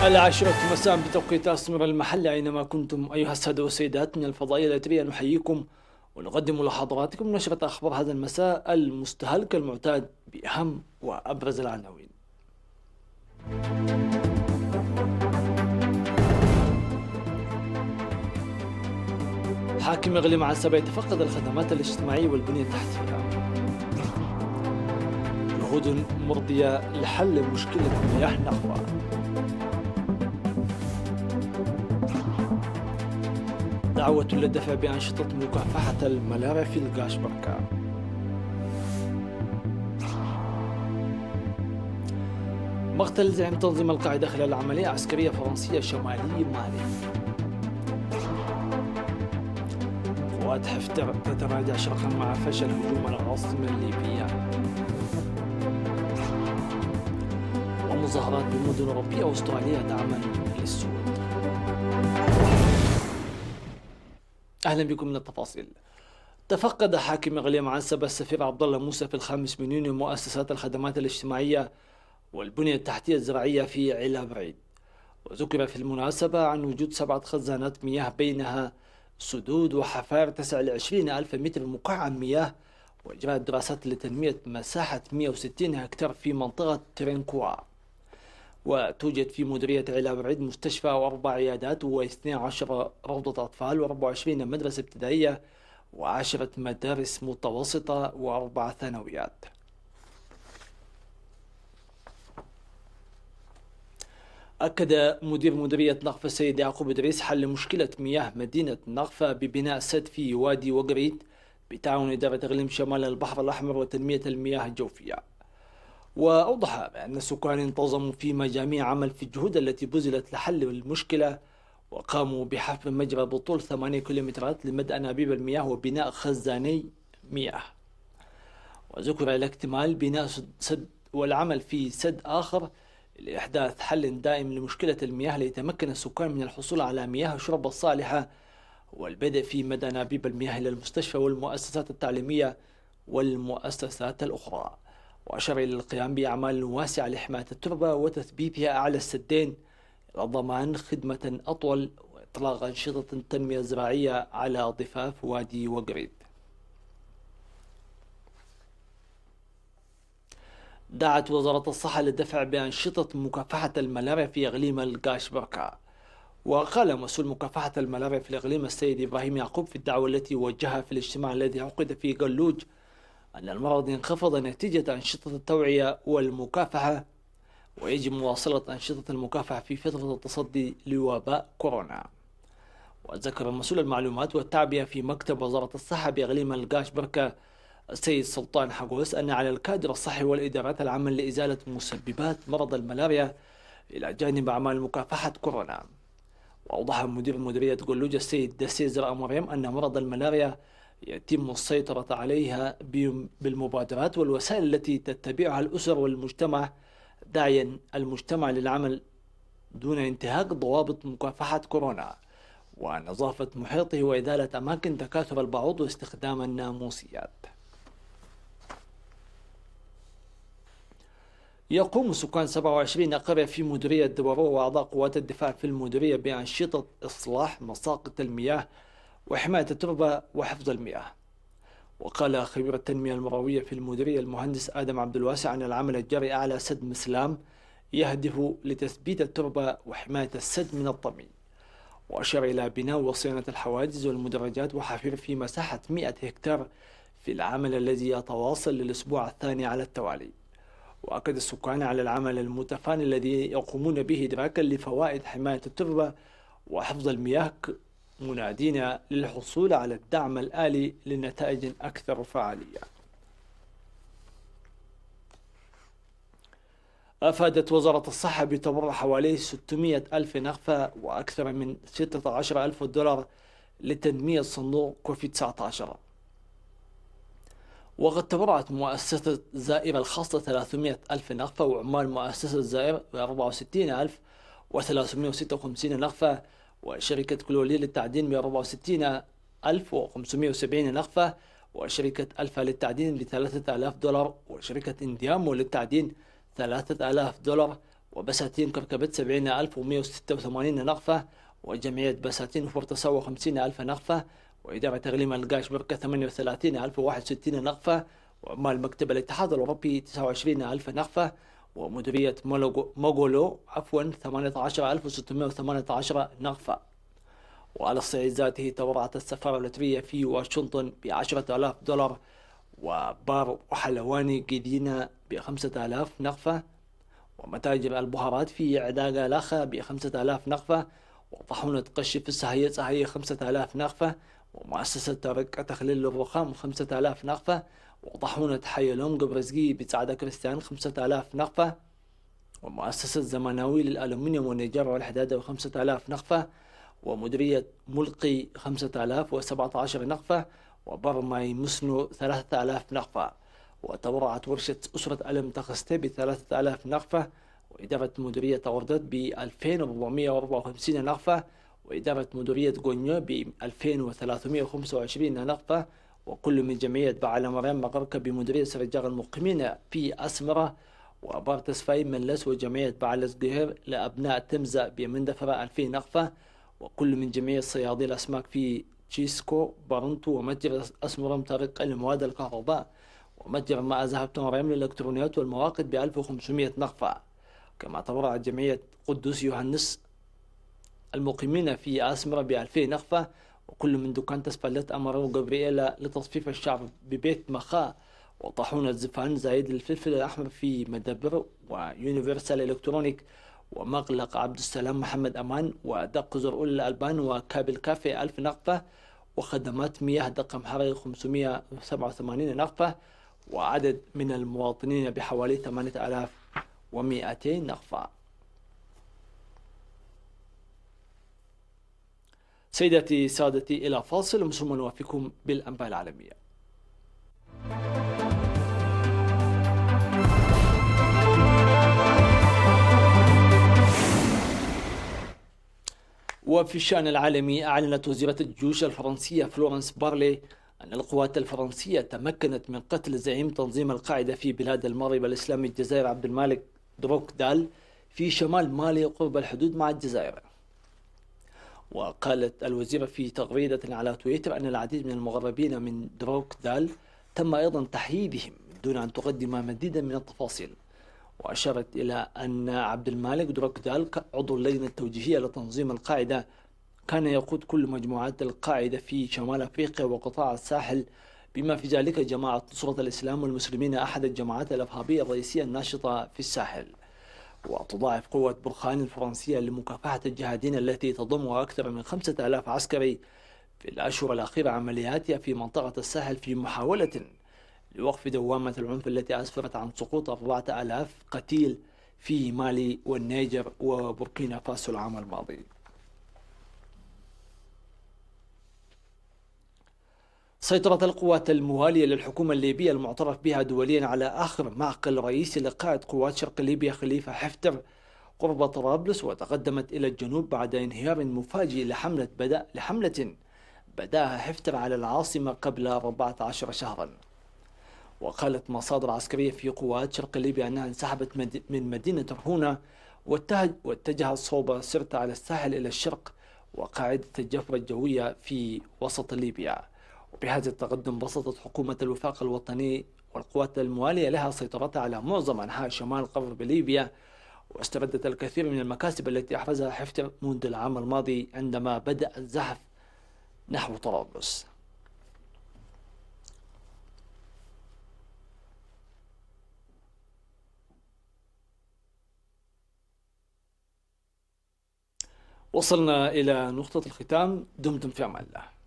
العاشرة مساء بتوقيت أسمر المحل أينما كنتم أيها السادة والسيدات من الفضائية الإذاعية نحييكم ونقدم لحضراتكم نشرة أخبار هذا المساء المستهلك المعتاد بأهم وأبرز العناوين. حاكم إقليم عسبة يتفقد الخدمات الاجتماعية والبنية التحتية. جهود مرضية لحل مشكلة مياه نخبة. دعوة للدفع بأنشطة مكافحة الملاريا في القاشبركة. مقتل زعيم تنظيم القاعدة خلال عملية عسكرية فرنسية شمالي مالي. قوات حفتر تتراجع شرقا مع فشل هجوم العاصمة الليبية. ومظاهرات بمدن أوروبية وأسترالية دعما للسود. أهلا بكم من التفاصيل. تفقد حاكم إقليم عسبة السفير عبد الله موسى في 5 يونيو مؤسسات الخدمات الاجتماعية والبنية التحتية الزراعية في علا بريد، وذكر في المناسبة عن وجود 7 خزانات مياه بينها سدود وحفار تسع ل20,000 متر مكعب مياه، وإجراء دراسات لتنمية مساحة 160 هكتار في منطقة ترينكوا. وتوجد في مديرية علا بريد مستشفى و4 عيادات و12 روضة أطفال و24 مدرسة ابتدائية و10 مدارس متوسطة و4 ثانويات. أكد مدير مديرية نقفة السيد يعقوب إدريس حل مشكلة مياه مدينة نقفة ببناء سد في وادي وقريد بتعاون إدارة إقليم شمال البحر الأحمر وتنمية المياه الجوفية. وأوضح بأن السكان انتظموا في مجاميع عمل في الجهود التي بذلت لحل المشكلة، وقاموا بحفر مجرى بطول 8 كيلومترات لمد أنابيب المياه وبناء خزاني مياه. وذكر الاكتمال بناء سد والعمل في سد آخر لإحداث حل دائم لمشكلة المياه ليتمكن السكان من الحصول على مياه الشرب الصالحة، والبدء في مد أنابيب المياه إلى المستشفى والمؤسسات التعليمية والمؤسسات الأخرى. وأشار إلى القيام بأعمال واسعة لحماية التربة وتثبيتها أعلى السدين إلى ضمان خدمة أطول وإطلاق أنشطة التنمية الزراعية على ضفاف وادي وقريد. دعت وزارة الصحة للدفع بأنشطة مكافحة الملاريا في إقليم القاشبركة. وقال مسؤول مكافحة الملاريا في الإقليم السيد إبراهيم يعقوب في الدعوة التي وجهها في الاجتماع الذي عقد في قلوج أن المرض انخفض نتيجة أنشطة التوعية والمكافحة، ويجب مواصلة أنشطة المكافحة في فترة التصدي لوباء كورونا. وذكر مسؤول المعلومات والتعبئة في مكتب وزارة الصحة بإقليم القاشبركة السيد سلطان حقوس أن على الكادر الصحي والإدارات العمل لإزالة مسببات مرض الملاريا إلى جانب أعمال مكافحة كورونا. وأوضح مدير مديرية قلوج السيد دسيزر أمريم أن مرض الملاريا يتم السيطرة عليها بالمبادرات والوسائل التي تتبعها الأسر والمجتمع، داعيا المجتمع للعمل دون انتهاك ضوابط مكافحة كورونا ونظافة محيطه وإزالة أماكن تكاثر البعوض واستخدام الناموسيات. يقوم سكان 27 قرية في مديرية دورو وأعضاء قوات الدفاع في المديرية بأنشطة إصلاح مساقط المياه وحماية التربة وحفظ المياه. وقال خبير التنمية المروية في المديرية المهندس آدم عبد الواسع أن العمل الجاري على سد مسلام يهدف لتثبيت التربة وحماية السد من الطمي. وأشار إلى بناء وصيانة الحواجز والمدرجات وحفير في مساحة 100 هكتار في العمل الذي يتواصل للأسبوع الثاني على التوالي. وأكد السكان على العمل المتفاني الذي يقومون به إدراكا لفوائد حماية التربة وحفظ المياه، منادين للحصول على الدعم الآلي لنتائج أكثر فعالية. أفادت وزارة الصحة بتبرع حوالي 600 ألف نغفة وأكثر من 16 ألف دولار لتنمية صندوق كوفيد-19. وقد تبرعت مؤسسة زائر الخاصة 300 ألف نغفة وعمال مؤسسة زائر 64,356 نغفة، وشركة كلولي للتعدين 164,570 نغفة، وشركة ألفا للتعدين ب3,000 دولار، وشركة انديامو للتعدين 3,000 دولار، وبساتين كركبت 70,186 نغفة، وجمعية بساتين فورتساو 50,000 نغفة، وإدارة تغليم القاش بركة 38,061 نغفة، وعمال مكتب الاتحاد الأوروبي 29,000 نغفة، ومديرية موغولو 18,618 نغفة. وعلى الصعيد ذاته تبرعت السفارة اللاتفية في واشنطن ب10,000 دولار، وبار وحلواني قدينة ب5,000 نغفة، ومتاجر البهارات في عداقة لاخة ب5,000 نغفة، وطاحونة قش في السهية 5,000 نغفة، ومؤسسة ترك تخليل الرخام 5,000 نغفة، وطاحونة حي الأم قبرزقي بسعادة كريستيان 5,000 نغفة، ومؤسسة زمناوي للألومنيوم والنجارة والحدادة 5,000 نغفة، ومديرية ملقي 5,017 نغفة، وبرماي مسنو 3,000 نغفة. وتبرعت ورشة أسرة ألم تخستي ب3,000 نغفة، وإدارة مديرية أوردت ب2,454 نغفة، وإدارة مديرية غونيو ب2,325 نغفة، وكل من جمعية بعلى مريم مغركة بمديرية سرجاغ المقيمين في أسمرة، وأبار تسفاي ملس وجمعية بعلس قهر لأبناء تمزة بمندفرة 2000 نغفة، وكل من جمعية صيادي الأسماك في تشيسكو بارنتو، ومتجر أسمرم طريق المواد الكهرباء، ومتجر ما ذهبت مريم للإلكترونيات والمواقد ب1500 نغفة. كما تبرعت جمعية قدوس يوحنس المقيمين في أسمرة ب2000 نغفة، وكل من دكان تسبلت أمرو جبريلا لتصفيف الشعب ببيت مخاء، وطاحونة زفان زايد للفلفل الأحمر في مدبر، ويونيفرسال إلكترونيك، ومغلق عبد السلام محمد أمان، ودق زرقول الألبان، وكابل كافي 1000 نغفة، وخدمات مياه دق محرق 587 نغفة، وعدد من المواطنين بحوالي 8,200 نغفة. سيداتي سادتي، إلى فاصل ثم نوافيكم بالأنباء العالمية. وفي الشأن العالمي، أعلنت وزيرة الجيوش الفرنسية فلورنس بارلي أن القوات الفرنسية تمكنت من قتل زعيم تنظيم القاعدة في بلاد المغرب الإسلامي الجزائر عبد المالك دروكدال في شمال مالي قرب الحدود مع الجزائر. وقالت الوزيرة في تغريدة على تويتر أن العديد من المغربين من دروكدال تم أيضا تحييدهم دون أن تقدم مزيدا من التفاصيل. وأشارت إلى أن عبد المالك دروكدال عضو اللجنة التوجيهية لتنظيم القاعدة كان يقود كل مجموعات القاعدة في شمال أفريقيا وقطاع الساحل، بما في ذلك جماعة نصرة الإسلام والمسلمين، أحد الجماعات الإرهابية الرئيسية الناشطة في الساحل. وتضاعف قوة برخان الفرنسية لمكافحة الجهادين التي تضم أكثر من 5,000 عسكري في الأشهر الأخيرة عملياتها في منطقة الساحل في محاولة لوقف دوامة العنف التي أسفرت عن سقوط 4,000 قتيل في مالي والنيجر وبوركينا فاسو العام الماضي. سيطرت القوات الموالية للحكومة الليبية المعترف بها دوليا على آخر معقل رئيسي لقائد قوات شرق ليبيا خليفة حفتر قرب طرابلس، وتقدمت إلى الجنوب بعد انهيار مفاجئ لحملة بدأها حفتر على العاصمة قبل 14 شهرا. وقالت مصادر عسكرية في قوات شرق ليبيا أنها انسحبت من مدينة رهونة واتجهت صوب سرتا على الساحل إلى الشرق وقاعدة الجفرة الجوية في وسط ليبيا. وبهذا التقدم بسطت حكومة الوفاق الوطني والقوات الموالية لها سيطرتها على معظم أنحاء شمال غرب ليبيا، واستردت الكثير من المكاسب التي أحرزها حفتر منذ العام الماضي عندما بدأ الزحف نحو طرابلس. وصلنا إلى نقطة الختام. دمتم في أمان الله.